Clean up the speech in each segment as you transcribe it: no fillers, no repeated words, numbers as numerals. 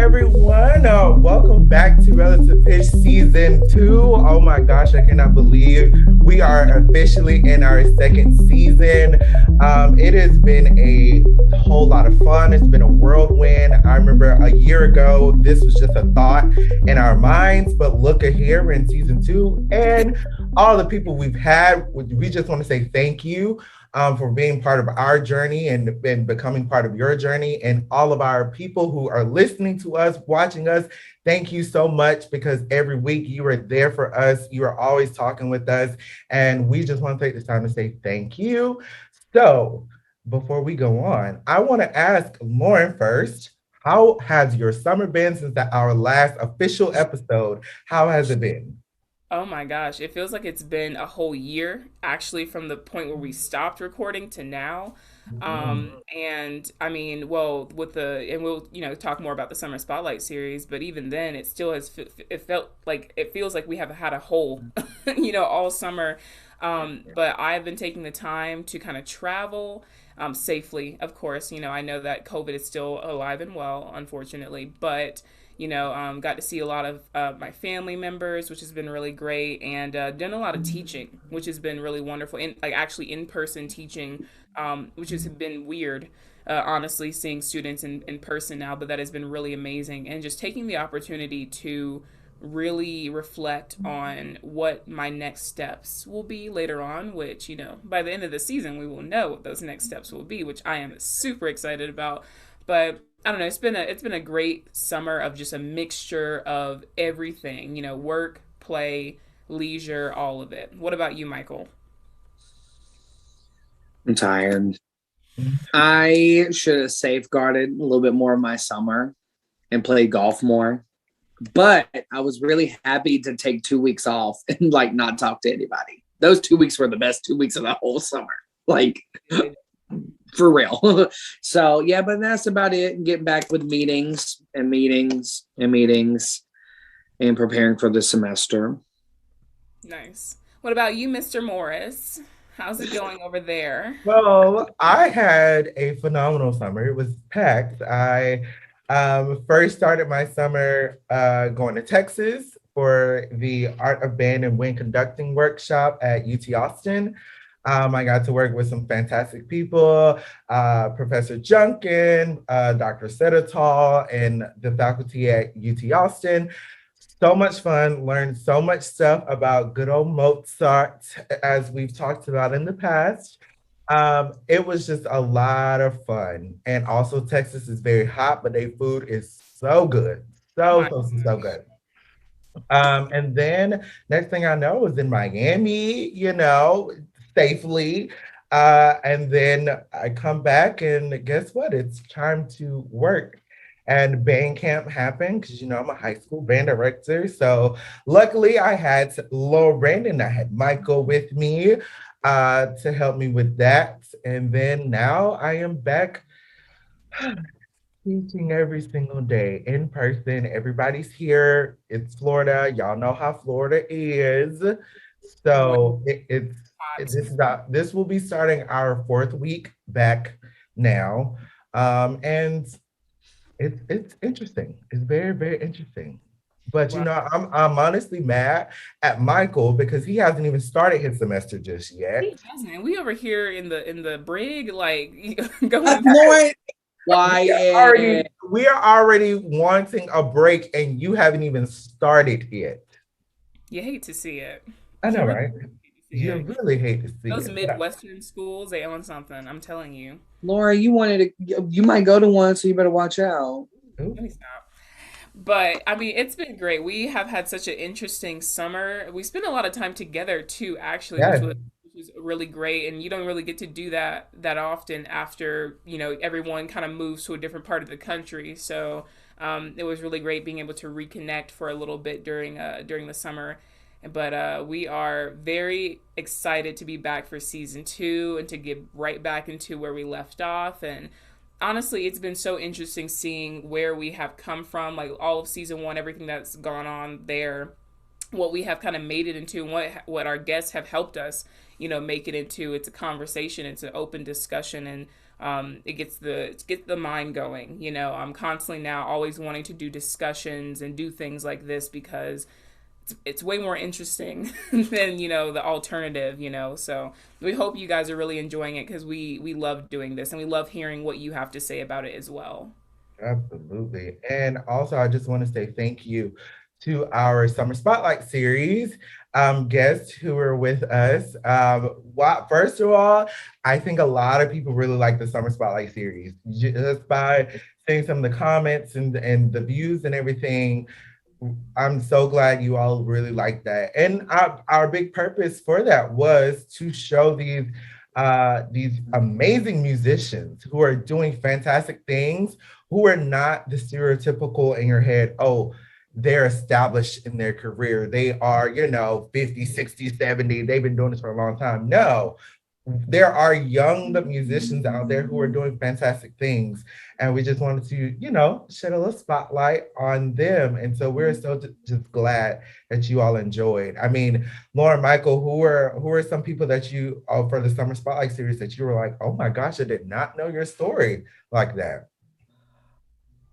everyone. Welcome back to Relative Pitch Season 2. Oh my gosh, I cannot believe we are officially in our second season. It has been a whole lot of fun. It's been a whirlwind. I remember a year ago, this was just a thought in our minds, but look at here, we're in Season 2. And all the people we've had, we just want to say thank you for being part of our journey and becoming part of your journey. And all of our people who are listening to us, watching us, thank you so much because every week you are there for us. You are always talking with us. And we just want to take this time to say thank you. So before we go on, I want to ask Lauren first. How has your summer been since our last official episode? How has it been? Oh my gosh, it feels like it's been a whole year actually from the point where we stopped recording to now. And I mean, well, and we'll, talk more about the Summer Spotlight series, but even then it still it felt like, it feels like we have had a whole, all summer. But I've been taking the time to kind of travel, safely, of course. I know that COVID is still alive and well, unfortunately, but got to see a lot of my family members, which has been really great, and done a lot of teaching, which has been really wonderful. And like actually in-person teaching, which has been weird, honestly, seeing students in person now, but that has been really amazing. And just taking the opportunity to really reflect on what my next steps will be later on, which, by the end of the season, we will know what those next steps will be, which I am super excited about. But I don't know. It's been a great summer of just a mixture of everything. Work, play, leisure, all of it. What about you, Michael? I'm tired. I should have safeguarded a little bit more of my summer and played golf more. But I was really happy to take 2 weeks off and like not talk to anybody. Those 2 weeks were the best 2 weeks of the whole summer. Like for real. So yeah, but that's about it. Getting back with meetings and meetings and meetings and preparing for the semester. Nice. What about you, Mr. Morris? How's it going over there? Well, I had a phenomenal summer. It was packed. I first started my summer going to Texas for the Art of Band and Wind Conducting workshop at UT Austin. I got to work with some fantastic people, Professor Junkin, Dr. Setatal, and the faculty at UT Austin. So much fun, learned so much stuff about good old Mozart, as we've talked about in the past. It was just a lot of fun. And also, Texas is very hot, but their food is so good. So, My so, so, so gosh. good. And then next thing I know was in Miami, safely. And then I come back and guess what? It's time to work. And band camp happened because I'm a high school band director. So luckily I had Lauren and I had Michael with me to help me with that. And then now I am back teaching every single day in person. Everybody's here. It's Florida. Y'all know how Florida is. What So hot. this will be starting our fourth week back now. And it's interesting. It's very, very interesting. But Well, I'm honestly mad at Michael because he hasn't even started his semester just yet. he hasn't. We over here in the brig, like going. Lord, We are already quiet. we are already wanting a break and you haven't even started yet. You hate to see it. I You know, really right? hate to see You it. really hate to see Those it. But Midwestern schools, they own something. I'm telling you. Laura, you might go to one, so you better watch out. ooh, Let me stop. But I mean, it's been great. We have had such an interesting summer. We spent a lot of time together too, actually, which yes, was really great. And you don't really get to do that often after everyone kind of moves to a different part of the country. So it was really great being able to reconnect for a little bit during the summer. But we are very excited to be back for season two and to get right back into where we left off. And honestly, it's been so interesting seeing where we have come from, like all of season one, everything that's gone on there, what we have kind of made it into, and what our guests have helped us, make it into. It's a conversation, it's an open discussion, and it gets the mind going. I'm constantly now always wanting to do discussions and do things like this because it's way more interesting than the alternative. So we hope you guys are really enjoying it, because we love doing this and we love hearing what you have to say about it as well. Absolutely. And also, I just want to say thank you to our Summer Spotlight series guests who were with us. First of all, I think a lot of people really like the Summer Spotlight series. Just by seeing some of the comments and the views and everything, I'm so glad you all really like that. And our big purpose for that was to show these amazing musicians who are doing fantastic things, who are not the stereotypical in your head, oh, they're established in their career. They are, 50, 60, 70. They've been doing this for a long time. No, there are young musicians out there who are doing fantastic things. And we just wanted to, shed a little spotlight on them. And so we're so just glad that you all enjoyed. I mean, Lauren, Michael, who are some people that you, for the Summer Spotlight series, that you were like, oh my gosh, I did not know your story like that?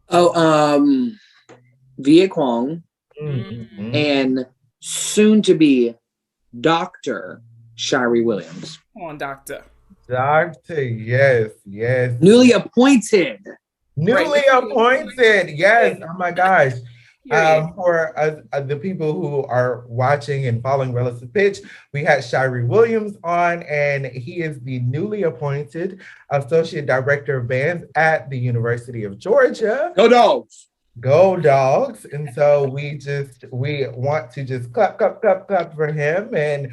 Oh, Via Kwong, Mm-hmm. and soon to be Dr. Shirey Williams. Come on, doctor. Doctor, yes. Newly appointed. Newly appointed, yes. Oh my gosh. For the people who are watching and following Relative Pitch, we had Shirey Williams on, and he is the newly appointed Associate Director of Bands at the University of Georgia. Go Dogs! Go Dogs. And so we want to just clap for him, and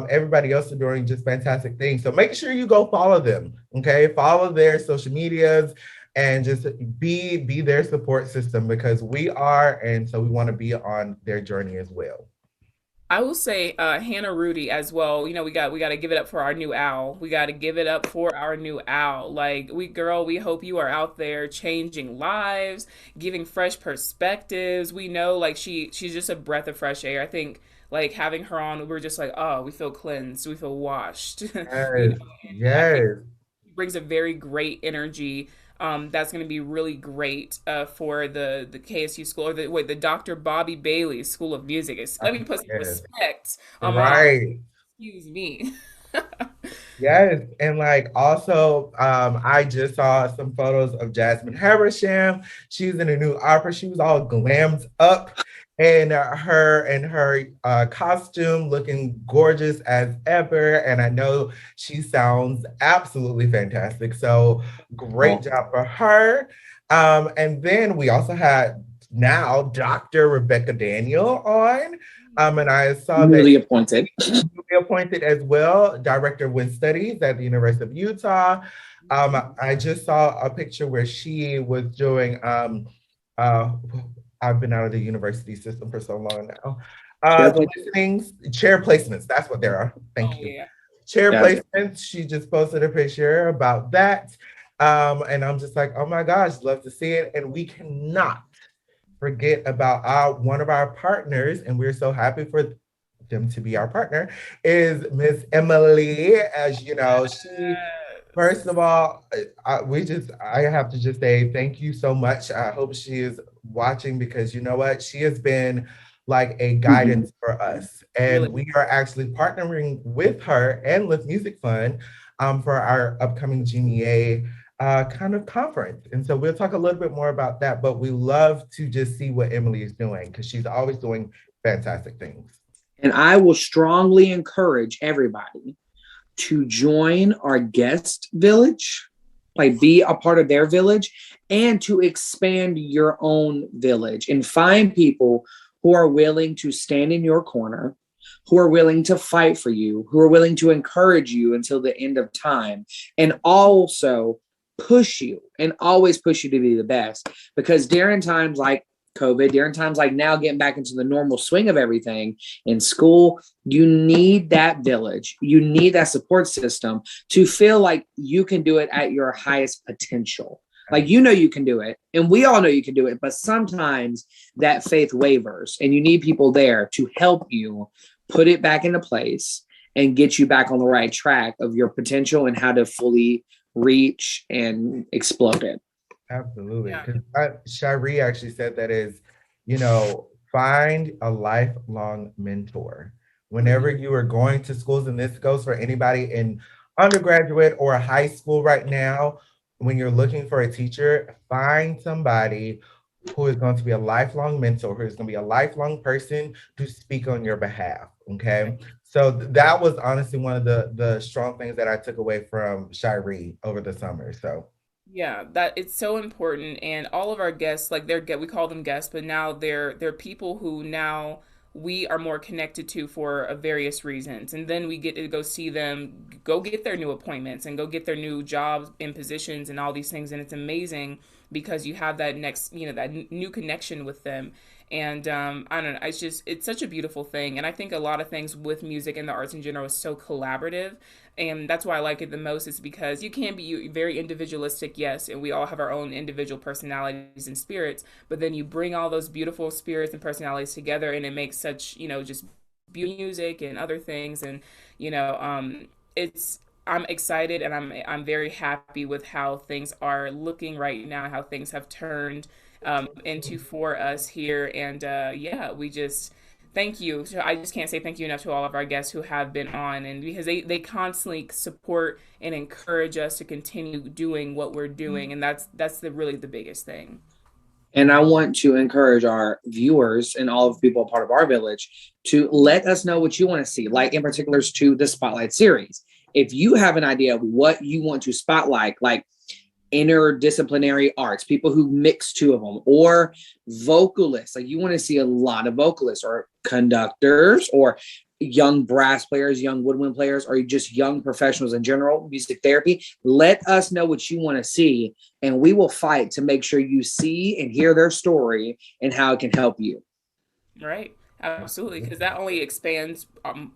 everybody else are doing just fantastic things. So make sure you go follow them, okay? Follow their social medias and just be their support system, because we are, and so we want to be on their journey as well. I will say Hannah Rudy as well. We got to give it up for our new owl. We got to give it up for our new owl. Like, we hope you are out there changing lives, giving fresh perspectives. We know, like, she's just a breath of fresh air. I think, like, having her on, we're just like, oh, we feel cleansed, we feel washed. Yes. She brings a very great energy. That's going to be really great for the KSU school, or the Dr. Bobby Bailey School of Music. Let me put some respect on right. Excuse me. Yes, and like also, I just saw some photos of Jasmine Habersham. She's in a new opera. She was all glammed up in her costume, looking gorgeous as ever. And I know she sounds absolutely fantastic. So great job for her. And then we also had now Dr. Rebecca Daniel on. And I saw newly appointed as well, Director of Wind Studies at the University of Utah. I just saw a picture where she was doing, I've been out of the university system for so long now. Chair placements, that's what there are. Thank you. Yeah. Chair placements, she just posted a picture about that. And I'm just like, oh my gosh, love to see it. And we cannot forget about one of our partners, and we're so happy for them to be our partner, is Miss Emily. As you know, she, first of all, I have to just say thank you so much. I hope she is watching, because you know what, she has been like a guidance for us, and we are actually partnering with her and with Music Fund for our upcoming GMEA kind of conference. And so we'll talk a little bit more about that, but we love to just see what Emily is doing, because she's always doing fantastic things. And I will strongly encourage everybody to join our guest village, like be a part of their village, and to expand your own village and find people who are willing to stand in your corner, who are willing to fight for you, who are willing to encourage you until the end of time, and also push you and always push you to be the best. Because during times like COVID, during times like now, getting back into the normal swing of everything in school, you need that village. You need that support system to feel like you can do it at your highest potential. Like, you know, you can do it, and we all know you can do it, but sometimes that faith wavers, and you need people there to help you put it back into place and get you back on the right track of your potential and how to fully reach and explode it. Absolutely. Yeah. Because Shari actually said that is, find a lifelong mentor. Whenever you are going to schools, and this goes for anybody in undergraduate or high school right now, when you're looking for a teacher, find somebody who is going to be a lifelong mentor, who is going to be a lifelong person to speak on your behalf. Okay. So that was honestly one of the strong things that I took away from Shari over the summer. So Yeah, that it's so important, and all of our guests, like we call them guests, but now they're people who now we are more connected to for various reasons, and then we get to go see them, go get their new appointments, and go get their new jobs and positions and all these things, and it's amazing because you have that next, that new connection with them, and I don't know, it's such a beautiful thing, and I think a lot of things with music and the arts in general is so collaborative, and that's why I like it the most is because you can be very individualistic, yes, and we all have our own individual personalities and spirits, but then you bring all those beautiful spirits and personalities together and it makes such, just beauty music and other things, and it's I'm excited and I'm very happy with how things are looking right now, how things have turned into for us here, and yeah, we just thank you. So I just can't say thank you enough to all of our guests who have been on, and because they constantly support and encourage us to continue doing what we're doing, and that's really the biggest thing. And I want to encourage our viewers and all of the people a part of our village to let us know what you want to see, like in particulars to the Spotlight series. If you have an idea of what you want to spotlight, like interdisciplinary arts, people who mix two of them, or vocalists, like you want to see a lot of vocalists or conductors or young brass players, young woodwind players, or just young professionals in general, music therapy, let us know what you want to see, and we will fight to make sure you see and hear their story and how it can help you. Right. Absolutely, because that only expands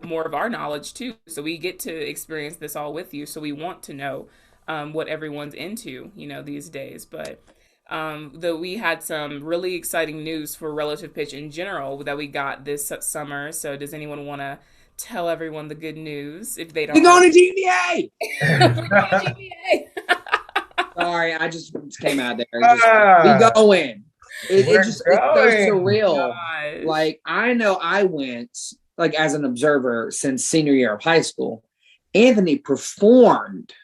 more of our knowledge too. So we get to experience this all with you. So we want to know what everyone's into, these days. But though we had some really exciting news for relative pitch in general that we got this summer. So does anyone want to tell everyone the good news if they We're don't going to already? GMEA. We're going to GMEA. Sorry, I just came out there. We ah, going. It's so going. surreal. Gosh. Like, I know I went like as an observer since senior year of high school. Anthony performed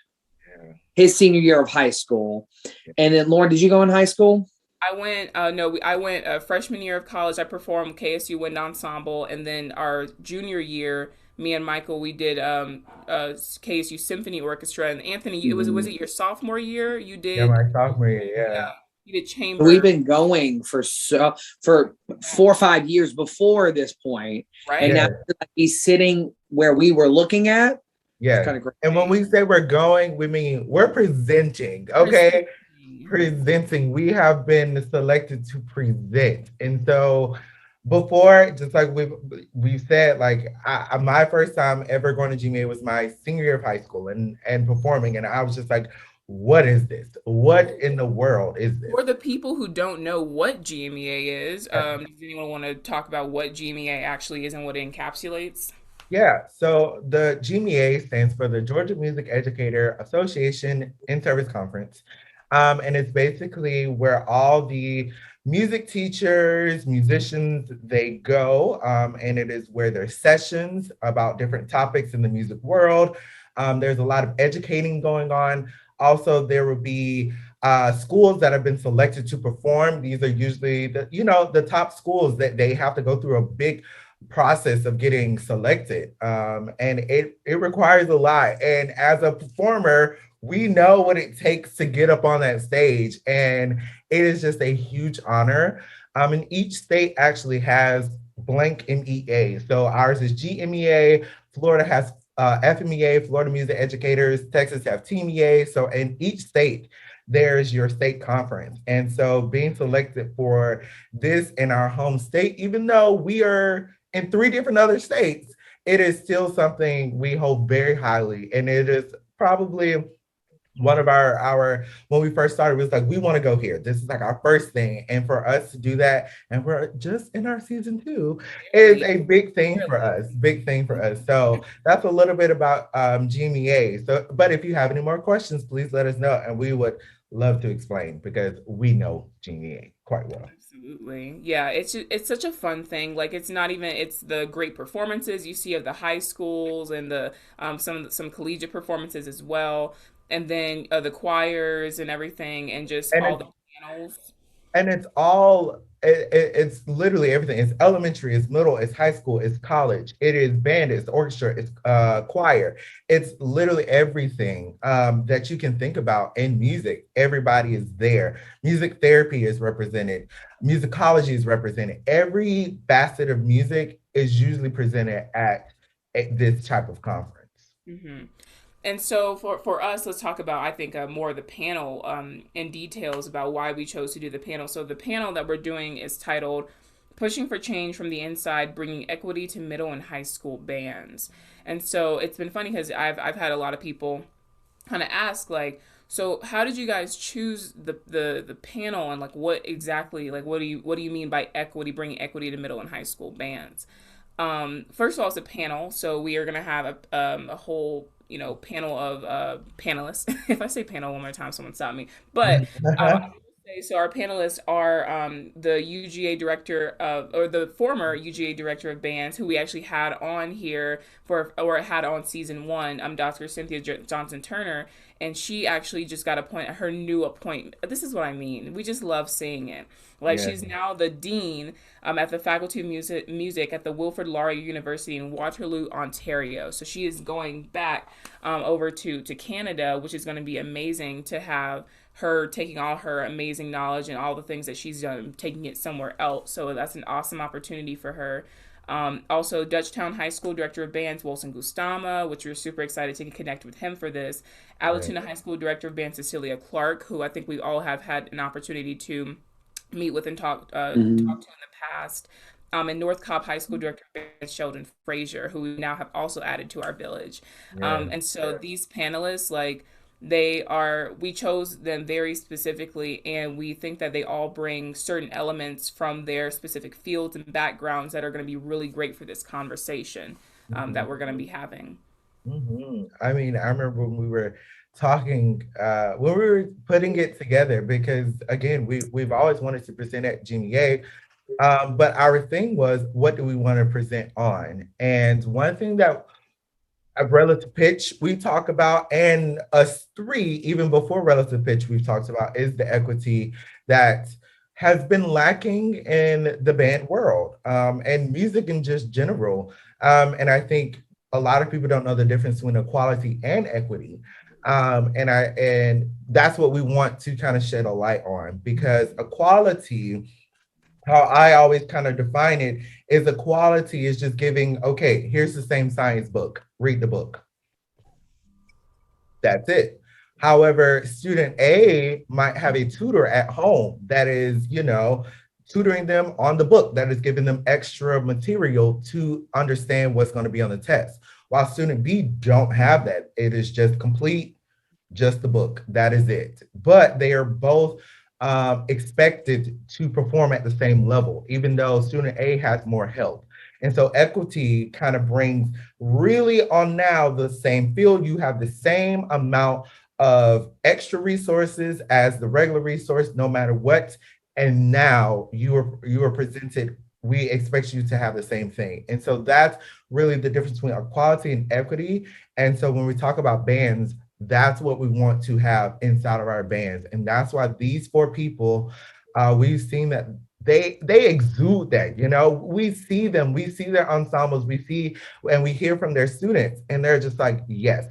his senior year of high school. And then Lauren, did you go in high school? I went, no, I went freshman year of college. I performed KSU Wind Ensemble, and then our junior year, me and Michael, we did KSU Symphony Orchestra. And Anthony, was it your sophomore year? You Yeah, did, my sophomore year, yeah. yeah, you did We've chamber, been going for 4 or 5 years before this point, and right? now Yeah. he's sitting where we were looking at. It's Yes. kind of And when great. we say we're going, we mean we're presenting, okay? Presenting. Presenting. We have been selected to present. And so before, just like we've said, like my first time ever going to GMA was my senior year of high school and performing. And I was just like, what is this? What in the world is this? For the people who don't know what GMEA is, does anyone want to talk about what GMEA actually is and what it encapsulates? Yeah, so the GMEA stands for the Georgia Music Educator Association In-Service Conference. And it's basically where all the music teachers, musicians, they go. And it is where there's sessions about different topics in the music world. There's a lot of educating going on. Also, there will be schools that have been selected to perform. These are usually the top schools that they have to go through a big process of getting selected. And it requires a lot. And as a performer, we know what it takes to get up on that stage. And it is just a huge honor. And each state actually has blank MEA. So ours is GMEA, Florida has FMEA, Florida Music Educators, Texas have TMEA. So in each state, there's your state conference. And so being selected for this in our home state, even though we are in 3 different other states, it is still something we hold very highly. And it is probably one of our when we first started, was like, we want to go here. This is like our first thing. And for us to do that, and we're just in our season two, is Barely, a big thing for barely. us. Big thing for us. So that's a little bit about GMEA. So, but if you have any more questions, please let us know, and we would love to explain because we know GMEA quite well. Absolutely. Yeah, it's such a fun thing. Like it's not even it's the great performances you see of the high schools and the some collegiate performances as well. And then the choirs and everything and just And all it's the panels. it's all it's literally everything. It's elementary, it's middle, it's high school, it's college, it is band, it's orchestra, it's choir. It's literally everything that you can think about in music. Everybody is there. Music therapy is represented, musicology is represented. Every facet of music is usually presented at this type of conference. Hmm. And so for us, let's talk about I think more of the panel in details about why we chose to do the panel. So the panel that we're doing is titled "Pushing for Change from the Inside: Bringing Equity to Middle and High School Bands." And so it's been funny because I've had a lot of people kind of ask like, so how did you guys choose the panel and like what exactly like what do you mean by equity, bringing equity to middle and high school bands? First of all, it's a panel, so we are gonna have a whole panel of panelists. If I say panel one more time, someone stop me. But I will say so. Our panelists are the UGA director of, or the former UGA director of bands, who we actually had on here for, or had on season one. Dr. Cynthia Johnson Turner, and she actually just got appointed her new appointment. This is what I mean. We just love seeing it. Like Yeah, she's now the dean at the Faculty of Music at the Wilfrid Laurier University in Waterloo, Ontario. So she is going back over to Canada, which is going to be amazing to have her taking all her amazing knowledge and all the things that she's done, taking it somewhere else. So that's an awesome opportunity for her. Also, Dutchtown High School Director of Bands, Wilson Gustama, which we're super excited to connect with him for this. right. Alatoona High School Director of Bands, Cecilia Clark, who I think we all have had an opportunity to meet with and talk Mhm. to in the past. And North Cobb High School Director Sheldon Frazier, who we now have also added to our village. Yeah. And so these panelists, like they are, we chose them very specifically, and we think that they all bring certain elements from their specific fields and backgrounds that are going to be really great for this conversation Mhm. that we're going to be having. I mean, I remember when we were talking, when we were putting it together, because again, we've always wanted to present at GMEA, but our thing was, what do we want to present on? And one thing that at Relative Pitch we talk about, and us three, even before Relative Pitch, we've talked about, is the equity that has been lacking in the band world, and music in just general. And I think a lot of people don't know the difference between equality and equity. And that's what we want to kind of shed a light on, because equality, how I always kind of define it, is equality is just giving, okay, here's the same science book, read the book. That's it. However, student A might have a tutor at home that is, tutoring them on the book, that is giving them extra material to understand what's going to be on the test. While student B don't have that. It is just complete, just the book. That is it. But they are both expected to perform at the same level, even though student A has more help. And so equity kind of brings really on now the same field. You have the same amount of extra resources as the regular resource, no matter what. And now you are presented. We expect you to have the same thing. And so that's really the difference between equality and equity. And so when we talk about bands, that's what we want to have inside of our bands. And that's why these four people, we've seen that they exude that, we see them, we see their ensembles, we see and we hear from their students, and they're just like, yes,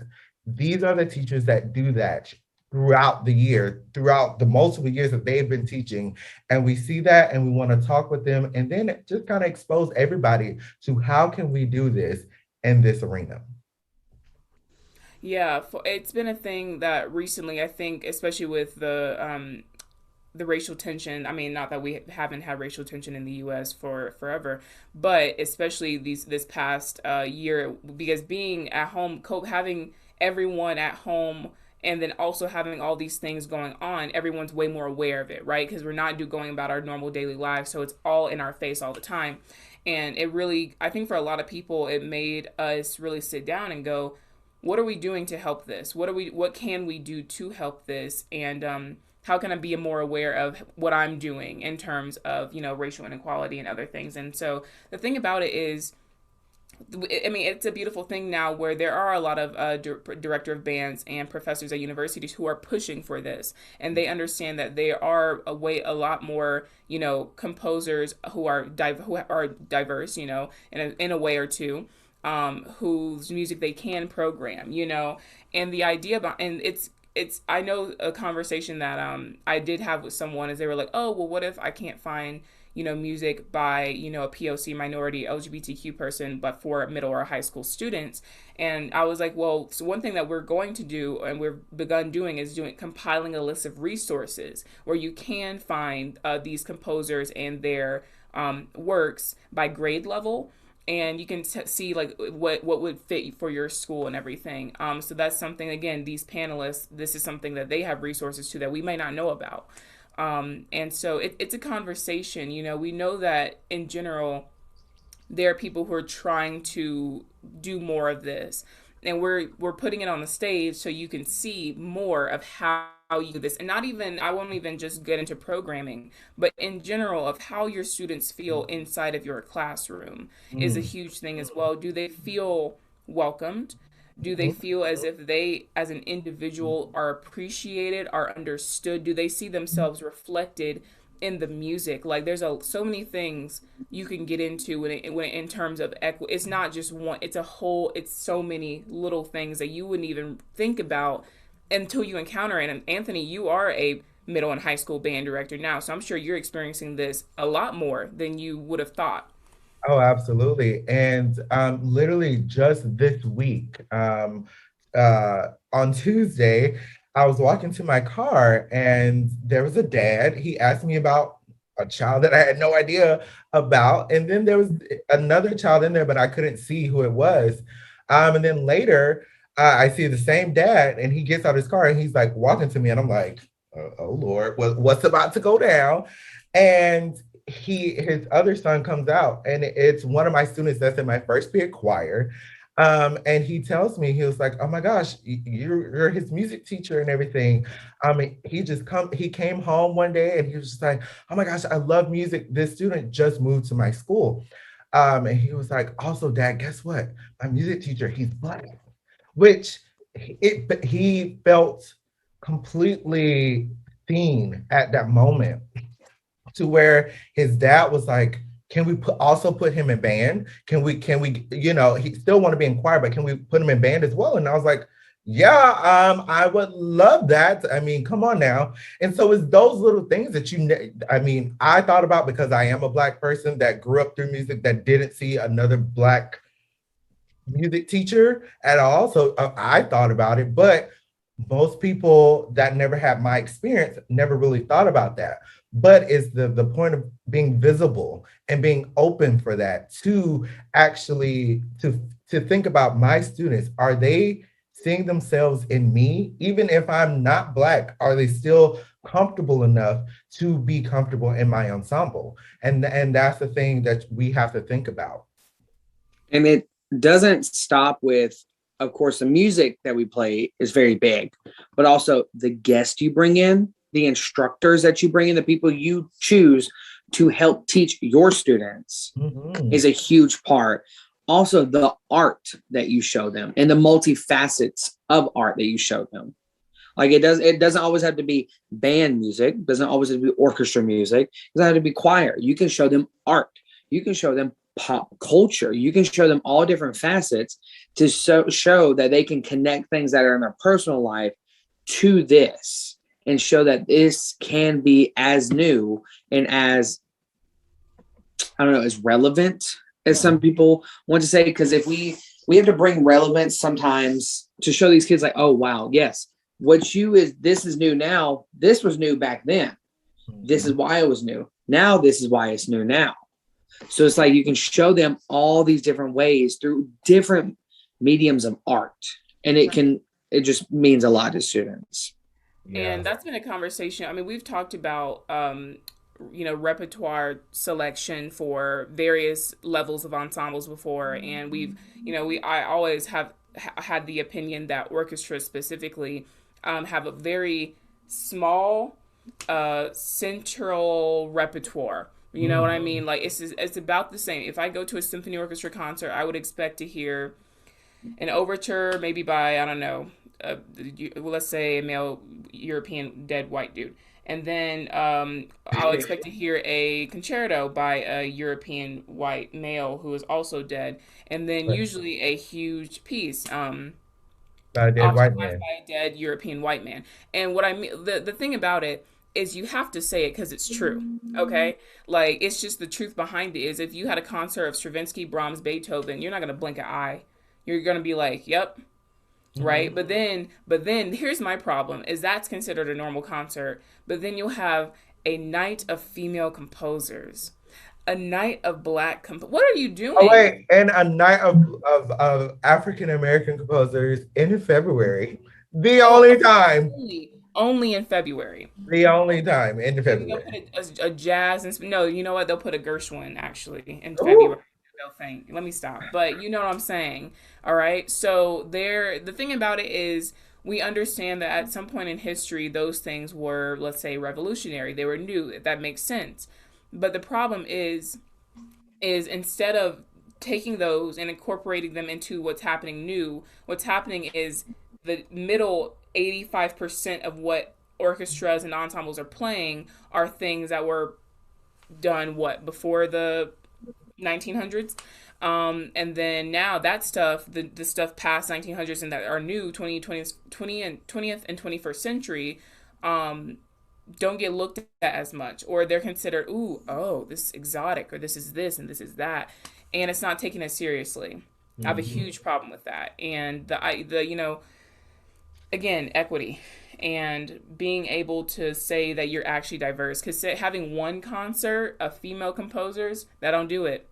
these are the teachers that do that throughout the year, throughout the multiple years that they've been teaching. And we see that, and we want to talk with them, and then just kind of expose everybody to how can we do this in this arena. Yeah, it's been a thing that recently, I think, especially with the racial tension. I mean, not that we haven't had racial tension in the U.S. for forever, but especially this past year, because being at home, having everyone at home and then also having all these things going on, everyone's way more aware of it, right? Because we're not going about our normal daily lives, so it's all in our face all the time. And it really, I think for a lot of people, it made us really sit down and go, what are we doing to help this? What can we do to help this? And how can I be more aware of what I'm doing in terms of, racial inequality and other things? And so the thing about it is, I mean, it's a beautiful thing now where there are a lot of director of bands and professors at universities who are pushing for this, and they understand that there are a lot more, composers who are diverse, in a way or two, whose music they can program, and the idea about, and it's I know a conversation that I did have with someone is they were like, oh well, what if I can't find music by, a POC minority LGBTQ person, but for middle or high school students. And I was like, well, so one thing that we're going to do and we've begun doing is compiling a list of resources where you can find these composers and their works by grade level. And you can see like what would fit for your school and everything. So that's something, again, these panelists, this is something that they have resources to that we may not know about. And so it's a conversation, we know that in general, there are people who are trying to do more of this, and we're putting it on the stage so you can see more of how you do this. And I won't even just get into programming, but in general of how your students feel inside of your classroom is a huge thing as well. Do they feel welcomed? Do they feel as if they, as an individual, are appreciated, are understood? Do they see themselves reflected in the music? Like, there's so many things you can get into when in terms of equity. It's not just one. It's a whole. It's so many little things that you wouldn't even think about until you encounter it. And Anthony, you are a middle and high school band director now, so I'm sure you're experiencing this a lot more than you would have thought. Oh, absolutely. And literally just this week, on Tuesday, I was walking to my car and there was a dad. He asked me about a child that I had no idea about. And then there was another child in there, but I couldn't see who it was. And then later, I see the same dad and he gets out of his car and he's like walking to me and I'm like, oh Lord, what's about to go down? And his other son comes out and it's one of my students that's in my first period choir. And he tells me, he was like, oh my gosh, you're his music teacher and everything. He came home one day and he was just like, oh my gosh, I love music. This student just moved to my school. And he was like, also dad, guess what? My music teacher, he's Black, which he felt completely seen at that moment, to where his dad was like, can we also put him in band? Can we, he still want to be in choir, but can we put him in band as well? And I was like, yeah, I would love that. I mean, come on now. And so it's those little things that I thought about because I am a Black person that grew up through music, that didn't see another Black music teacher at all. So I thought about it, but most people that never had my experience never really thought about that. But it's the point of being visible and being open for that, to actually to think about my students. Are they seeing themselves in me? Even if I'm not Black, are they still comfortable enough to be comfortable in my ensemble? And that's the thing that we have to think about. And it doesn't stop with, of course, the music that we play is very big, but also the guests you bring in, the instructors that you bring in, the people you choose to help teach your students is a huge part. Also, the art that you show them and the multifacets of art that you show them. Like it doesn't always have to be band music, doesn't always have to be orchestra music, it doesn't have to be choir. You can show them art. You can show them pop culture. You can show them all different facets to show that they can connect things that are in their personal life to this, and show that this can be as new and as, I don't know, as relevant as some people want to say. Because if we have to bring relevance sometimes to show these kids like, oh, wow, yes, this is new now. This was new back then. This is why it was new. Now this is why it's new now. So it's like you can show them all these different ways through different mediums of art. And it just means a lot to students. Yeah. And that's been a conversation. I mean, we've talked about, repertoire selection for various levels of ensembles before, and I always have had the opinion that orchestras specifically have a very small central repertoire. You know what I Mhm. mean? Like it's about the same. If I go to a symphony orchestra concert, I would expect to hear an overture, maybe by I don't know, let's say a male European dead white dude, and then I'll expect to hear a concerto by a European white male who is also dead, and then Right. usually a huge piece. By a dead white Oftentimes man. by a dead European white man. And what I mean, the thing about it is you have to say it because it's true. Okay, like it's just the truth behind it is if you had a concert of Stravinsky, Brahms, Beethoven, you're not gonna blink an eye. You're gonna be like, "Yep, right." Mhm. But then here's my problem: is that's considered a normal concert, but then you'll have a night of female composers, a night of What are you Oh doing? wait, and a night of African American composers in February. The Oh, only time. only in February. The only time in Maybe they'll put February. a jazz and no, you know what? They'll put a Gershwin actually in February. Ooh. They'll think. Let me stop. But you know what I'm saying. All right. So the thing about it is we understand that at some point in history those things were, let's say, revolutionary. They were new. That makes sense. But the problem is instead of taking those and incorporating them into what's happening new, what's happening is the middle 85% of what orchestras and ensembles are playing are things that were done what before the 1900s. And then now that stuff, the stuff past 1900s and that are new 20 and 20th and 21st century, um, don't get looked at as much, or they're considered, ooh, oh, this is exotic, or this is this and this is that, and it's not taken as seriously. I have a Mhm. huge problem with that, and the again, equity and being able to say that you're actually diverse, because having one concert of female composers, that don't do it.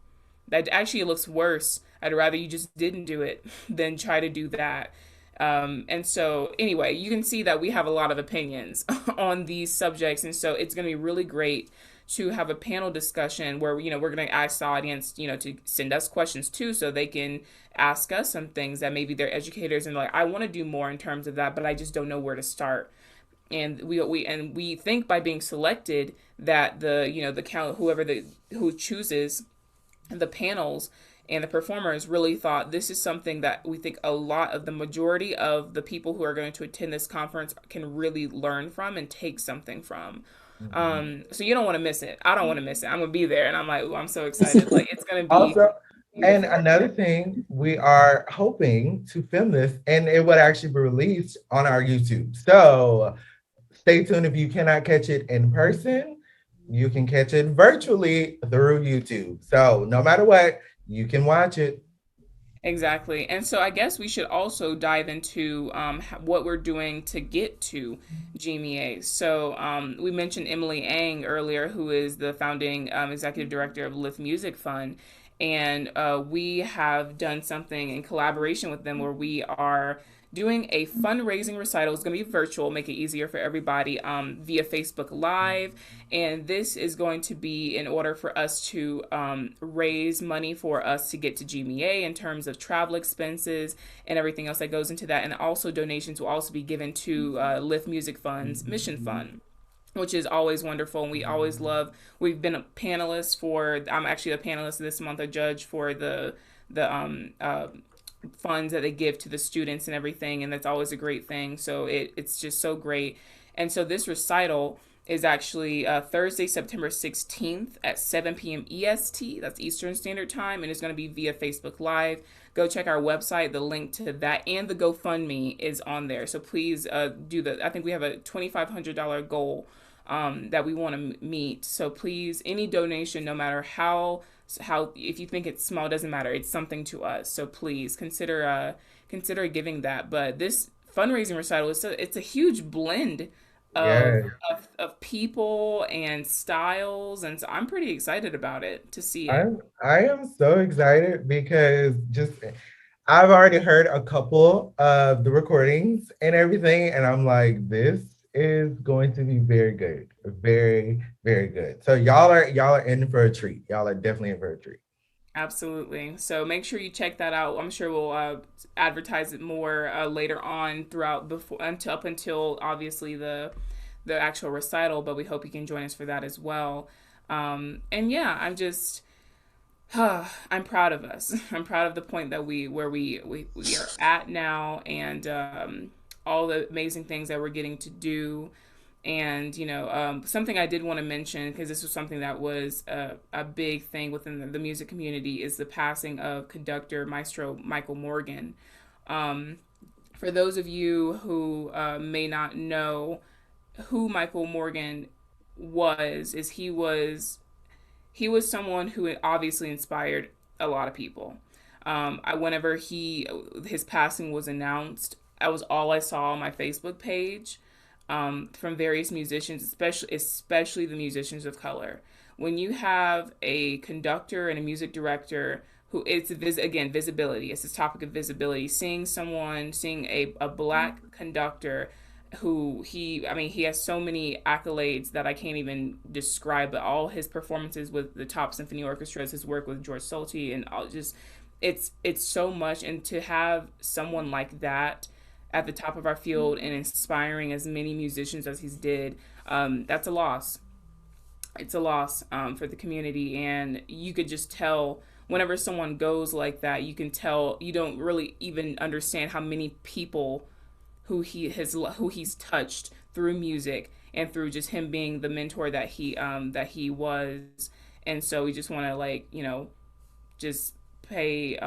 That actually looks worse. I'd rather you just didn't do it than try to do that. And so, anyway, you can see that we have a lot of opinions on these subjects, and so it's going to be really great to have a panel discussion where we're going to ask the audience to send us questions too, so they can ask us some things that maybe they're educators and like I want to do more in terms of that, but I just don't know where to start. And we think by being selected that the count who chooses the panels and the performers really thought this is something that we think a lot of the majority of the people who are going to attend this conference can really learn from and take something from. Mhm. So you don't want to miss it. I don't want to miss it. I'm gonna be there, and I'm like, ooh, I'm so excited. Like it's gonna be Also, and beautiful. another thing, we are hoping to film this and it would actually be released on our YouTube. So stay tuned. If you cannot catch it in person, you can catch it virtually through YouTube. So no matter what, you can watch it. Exactly. And so I guess we should also dive into what we're doing to get to GMEA. So we mentioned Emily Ang earlier, who is the founding executive director of Lift Music Fund. And we have done something in collaboration with them where we are doing a fundraising recital. It's going to be virtual, make it easier for everybody via Facebook Live. And this is going to be in order for us to raise money for us to get to GMEA in terms of travel expenses and everything else that goes into that. And also donations will also be given to Lift Music Fund's Mission Fund, which is always wonderful. And we always love, we've been a panelist for, I'm actually a panelist this month, a judge for the funds that they give to the students and everything. And that's always a great thing. So it's just so great. And so this recital is actually Thursday, September 16th at 7 p.m. EST. That's Eastern Standard Time. And it's going to be via Facebook Live. Go check our website. The link to that and the GoFundMe is on there. So please I think we have a $2,500 goal that we want to meet. So please, any donation, no matter how if you think it's small, doesn't matter. It's something to us. So please consider giving that. But this fundraising recital it's a huge blend of, Yes. of people and styles, and so I'm pretty excited about it to see it. I am so excited because just I've already heard a couple of the recordings and everything, and I'm like, this is going to be very good, very, very good. So y'all are in for a treat. Y'all are definitely in for a treat. Absolutely. So make sure you check that out. I'm sure we'll advertise it more later on throughout before until up until obviously the actual recital. But we hope you can join us for that as well. And yeah, I'm just I'm proud of us. I'm proud of the point that we are at now, and all the amazing things that we're getting to do. And something I did want to mention, because this was something that was a big thing within the music community, is the passing of conductor Maestro Michael Morgan. Um, for those of you who may not know who Michael Morgan was, is he was someone who obviously inspired a lot of people. Whenever his passing was announced, that was all I saw on my Facebook page, from various musicians, especially the musicians of color. When you have a conductor and a music director who again, visibility. It's this topic of visibility. Seeing a black conductor who he has so many accolades that I can't even describe, but all his performances with the top symphony orchestras, his work with George Solti, and all, just it's so much. And to have someone like that at the top of our field and inspiring as many musicians as he's did, that's a loss. It's a loss, for the community. And you could just tell whenever someone goes like that, you can tell you don't really even understand how many people who he's touched through music and through just him being the mentor that he was. And so we just want to, like, just pay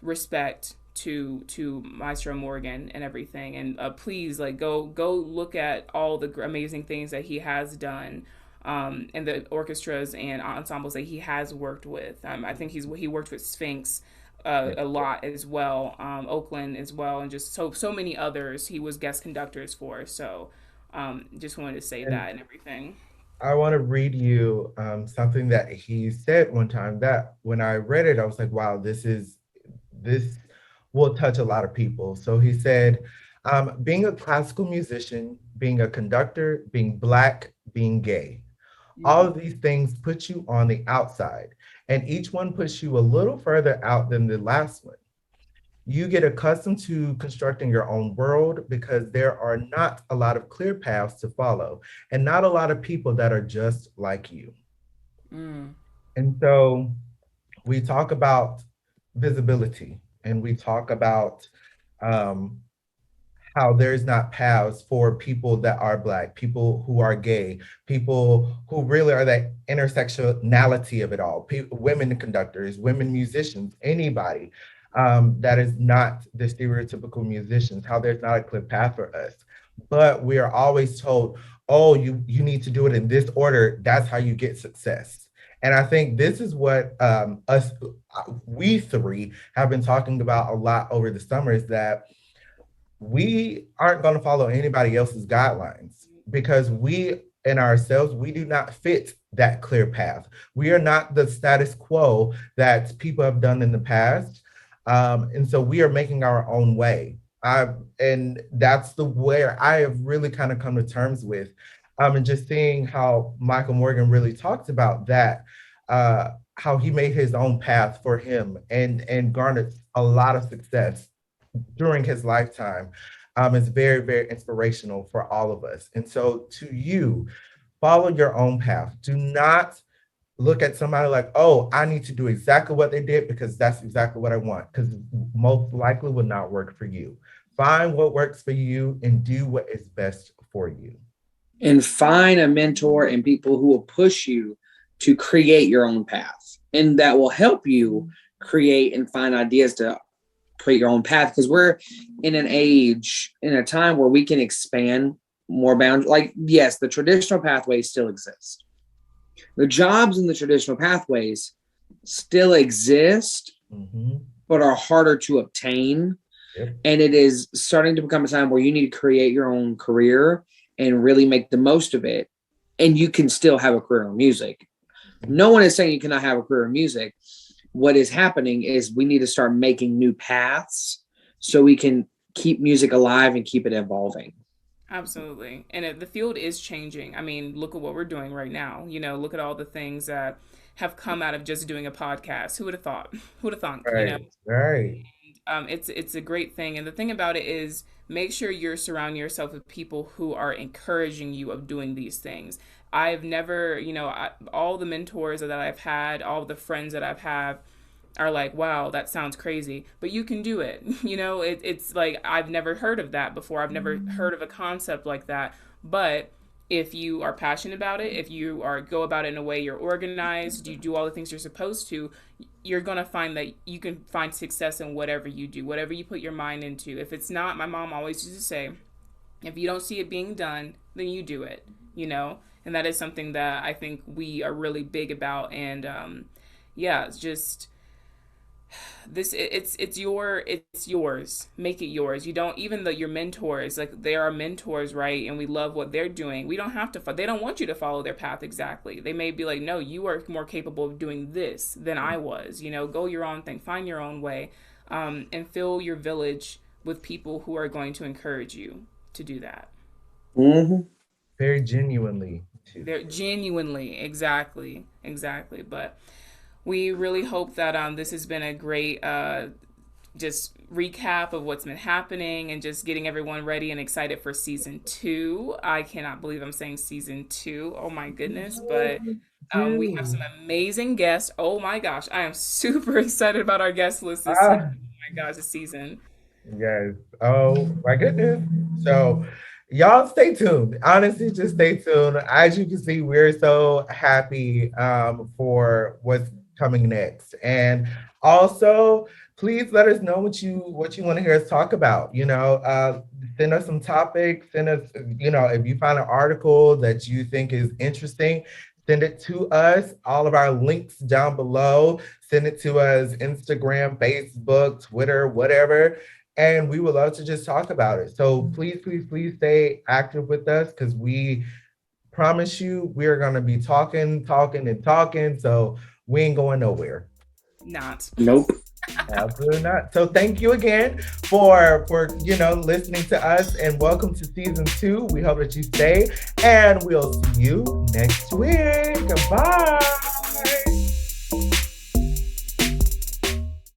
respect to Maestro Morgan and everything. And please, like, go look at all the amazing things that he has done, and the orchestras and ensembles that he has worked with. I think he worked with Sphinx a lot as well, Oakland as well, and just so many others he was guest conductors for. So just wanted to say And that and everything. I want to read you something that he said one time that when I read it, I was like, wow, this will touch a lot of people. So he said, being a classical musician, being a conductor, being Black, being gay, all Mm. of these things put you on the outside, and each one puts you a little further out than the last one. You get accustomed to constructing your own world because there are not a lot of clear paths to follow and not a lot of people that are just like you. Mm. And so we talk about visibility and we talk about um, how there's not paths for people that are Black, people who are gay, people who really are that intersectionality of it all, women conductors, women musicians, anybody that is not the stereotypical musicians, how there's not a clear path for us. But we are always told, oh, you need to do it in this order. That's how you get success. And I think this is what we three have been talking about a lot over the summer, is that we aren't going to follow anybody else's guidelines because we in ourselves, we do not fit that clear path. We are not the status quo that people have done in the past. And so we are making our own way. And that's the where I have really kind of come to terms with. And just seeing how Michael Morgan really talked about that, how he made his own path for him and garnered a lot of success during his lifetime, is very, very inspirational for all of us. And so, to you, follow your own path. Do not look at somebody like, oh, I need to do exactly what they did because that's exactly what I want, because most likely will not work for you. Find what works for you and do what is best for you. And find a mentor and people who will push you to create your own path. And that will help you create and find ideas to create your own path, because we're in a time where we can expand more boundaries. Like, yes, the traditional pathways still exist. The jobs in the traditional pathways still exist, but are harder to obtain. Yep. And it is starting to become a time where you need to create your own career and really make the most of it. And you can still have a career in music. No one is saying you cannot have a career in music, what is happening is we need to start making new paths so we can keep music alive and keep it evolving. Absolutely. And the field is changing. I mean, look at what we're doing right now. Look at all the things that have come out of just doing a podcast. Who would have thought? Who would have thought? Right, right. It's a great thing. And the thing about it is, make sure you're surrounding yourself with people who are encouraging you of doing these things. I've never, all the mentors that I've had, all the friends that I've had are like, wow, that sounds crazy, but you can do it. It's like, I've never heard of that before. I've never heard of a concept like that. But if you are passionate about it, if you are go about it in a way you're organized, you do all the things you're supposed to, you're going to find that you can find success in whatever you do, whatever you put your mind into. If it's not, my mom always used to say, if you don't see it being done, then you do it, and that is something that I think we are really big about. And yeah, it's just it's yours. Make it yours. You don't, even though your mentors, like, they are mentors, right, and we love what they're doing, we don't have to they don't want you to follow their path exactly. They may be like, no, you are more capable of doing this than I was. Go your own thing, find your own way, and fill your village with people who are going to encourage you to do that. Mm-hmm. Very genuinely. They're genuinely, exactly. But we really hope that this has been a great just recap of what's been happening and just getting everyone ready and excited for season 2. I cannot believe I'm saying season 2. Oh my goodness. But we have some amazing guests. Oh my gosh. I am super excited about our guest list this season. Oh my gosh, this season. Yes. Oh my goodness. So y'all stay tuned. Honestly, just stay tuned. As you can see, we're so happy for what's coming next. And also, please let us know what you want to hear us talk about. Send us some topics. Send us, if you find an article that you think is interesting, send it to us. All of our links down below. Send it to us, Instagram, Facebook, Twitter, whatever. And we would love to just talk about it. So please, please, please stay active with us, because we promise you we're going to be talking. So we ain't going nowhere. Not. Nope. Absolutely not. So thank you again for listening to us, and welcome to season 2. We hope that you stay, and we'll see you next week. Bye.